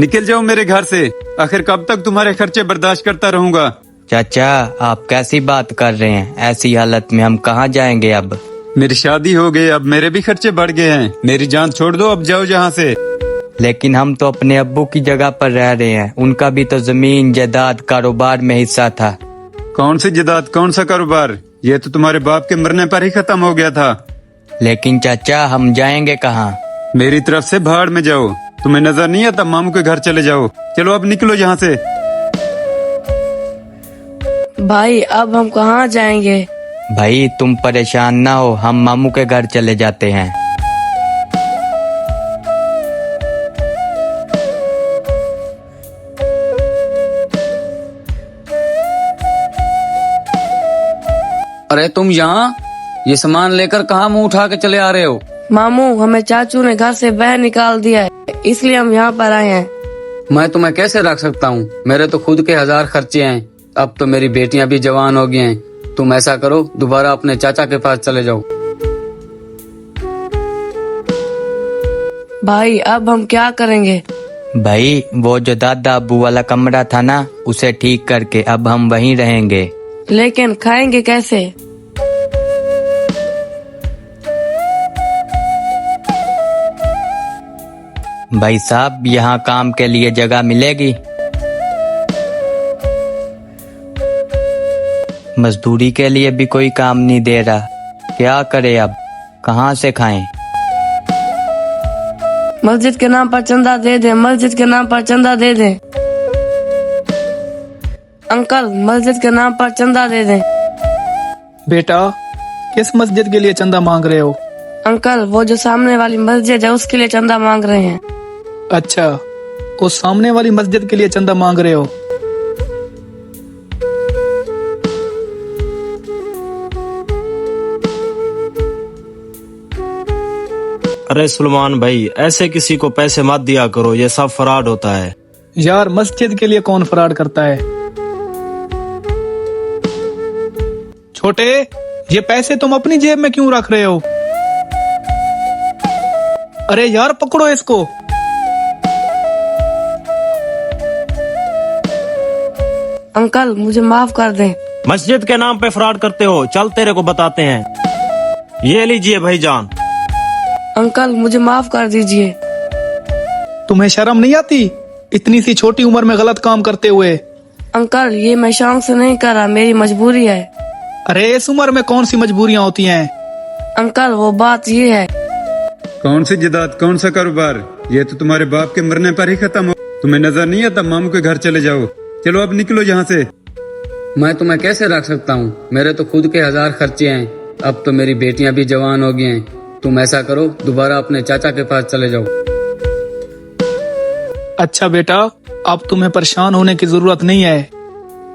निकल जाओ मेरे घर से। आखिर कब तक तुम्हारे खर्चे बर्दाश्त करता रहूंगा। चाचा आप कैसी बात कर रहे हैं, ऐसी हालत में हम कहाँ जाएंगे अब। मेरी शादी हो गई, अब मेरे भी खर्चे बढ़ गए हैं। मेरी जान छोड़ दो, अब जाओ यहाँ से। लेकिन हम तो अपने अब्बू की जगह पर रह रहे हैं, उनका भी तो जमीन जायदाद कारोबार में हिस्सा था। कौन सी जायदाद, कौन सा कारोबार? ये तो तुम्हारे बाप के मरने पर ही खत्म हो गया था। लेकिन चाचा हम जाएंगे कहाँ। मेरी तरफ से भाड़ में जाओ। तुम्हें नजर नहीं आता, मामू के घर चले जाओ। चलो अब निकलो यहाँ से। भाई अब हम कहाँ जाएंगे। भाई तुम परेशान ना हो, हम मामू के घर चले जाते हैं। अरे तुम यहाँ ये सामान लेकर कहाँ मुंह उठा के चले आ रहे हो? मामू हमें चाचू ने घर से बाहर निकाल दिया है, इसलिए हम यहाँ पर आए हैं। मैं तुम्हें कैसे रख सकता हूँ, मेरे तो खुद के 1000 खर्चे हैं। अब तो मेरी बेटियां भी जवान हो गई हैं। तुम ऐसा करो, दोबारा अपने चाचा के पास चले जाओ। भाई अब हम क्या करेंगे। भाई वो जो दादा अब्बू वाला कमरा था ना, उसे ठीक करके अब हम वहीं रहेंगे। लेकिन खाएंगे कैसे। भाई साहब यहाँ काम के लिए जगह मिलेगी। मजदूरी के लिए भी कोई काम नहीं दे रहा, क्या करे अब, कहाँ से खाएं। मस्जिद के नाम पर चंदा दे दे, मस्जिद के नाम पर चंदा दे दे। अंकल मस्जिद के नाम पर चंदा दे दे। बेटा किस मस्जिद के लिए चंदा मांग रहे हो? अंकल वो जो सामने वाली मस्जिद है उसके लिए चंदा मांग रहे हैं। अच्छा, उस सामने वाली मस्जिद के लिए चंदा मांग रहे हो। अरे सुलेमान भाई, ऐसे किसी को पैसे मत दिया करो, ये सब फ्रॉड होता है। यार मस्जिद के लिए कौन फ्रॉड करता है। छोटे, ये पैसे तुम अपनी जेब में क्यों रख रहे हो? अरे यार पकड़ो इसको। अंकल मुझे माफ कर दें। मस्जिद के नाम पे फ्रॉड करते हो, चल तेरे को बताते हैं। ये लीजिए भाईजान। अंकल मुझे माफ कर दीजिए। तुम्हें शर्म नहीं आती इतनी सी छोटी उम्र में गलत काम करते हुए? अंकल ये मैं शौक से नहीं कर रहा, मेरी मजबूरी है। अरे इस उम्र में कौन सी मजबूरियां होती हैं? अंकल वो बात ये है। कौन सी जायदाद, कौन सा कारोबार? ये तो तुम्हारे बाप के मरने पर ही खत्म हो। तुम्हें नजर नहीं आता, मामू के घर चले जाओ। चलो अब निकलो यहाँ से। मैं तुम्हें कैसे रख सकता हूँ, मेरे तो खुद के 1000 खर्चे हैं। अब तो मेरी बेटियां भी जवान हो गई हैं। तुम ऐसा करो, दोबारा अपने चाचा के पास चले जाओ। अच्छा बेटा, अब तुम्हें परेशान होने की जरूरत नहीं है।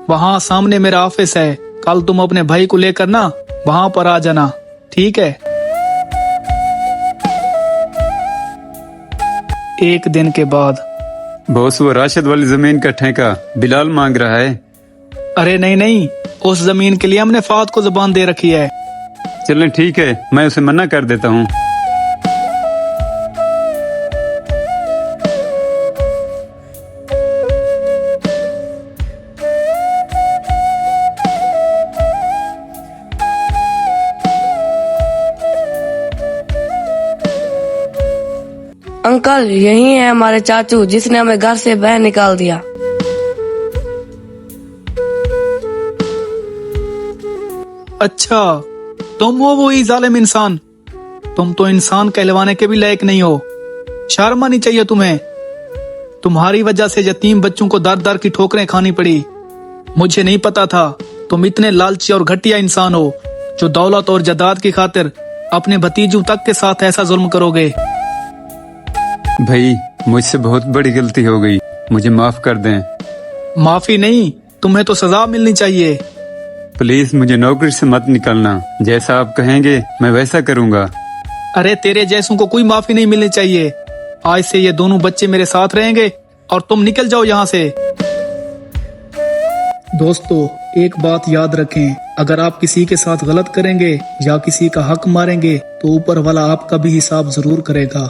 वहाँ सामने मेरा ऑफिस है, कल तुम अपने भाई को लेकर ना वहाँ पर आ जाना, ठीक है? एक दिन के बाद। बॉस वो राशिद वाली जमीन का ठेका बिलाल मांग रहा है। अरे नहीं नहीं, उस जमीन के लिए हमने फात को जुबान दे रखी है। चलें ठीक है, मैं उसे मना कर देता हूँ। अंकल यही है हमारे चाचू जिसने हमें घर से बाहर निकाल दिया। अच्छा, तुम हो वही जालिम इंसान। तुम तो इंसान कहलवाने के भी लायक नहीं हो। शर्म आनी चाहिए तुम्हें। तुम्हारी वजह से यतीम बच्चों को दर दर की ठोकरें खानी पड़ी। मुझे नहीं पता था तुम इतने लालची और घटिया इंसान हो जो दौलत और जायदाद की खातिर अपने भतीजों तक के साथ ऐसा जुल्म करोगे। भाई मुझसे बहुत बड़ी गलती हो गई, मुझे माफ कर दें। माफी नहीं, तुम्हें तो सजा मिलनी चाहिए। प्लीज मुझे नौकरी से मत निकालना, जैसा आप कहेंगे मैं वैसा करूँगा। अरे तेरे जैसों को कोई माफी नहीं मिलनी चाहिए। आज से ये दोनों बच्चे मेरे साथ रहेंगे और तुम निकल जाओ यहाँ से। दोस्तों एक बात याद रखें, अगर आप किसी के साथ गलत करेंगे या किसी का हक मारेंगे तो ऊपर वाला आपका भी हिसाब जरूर करेगा।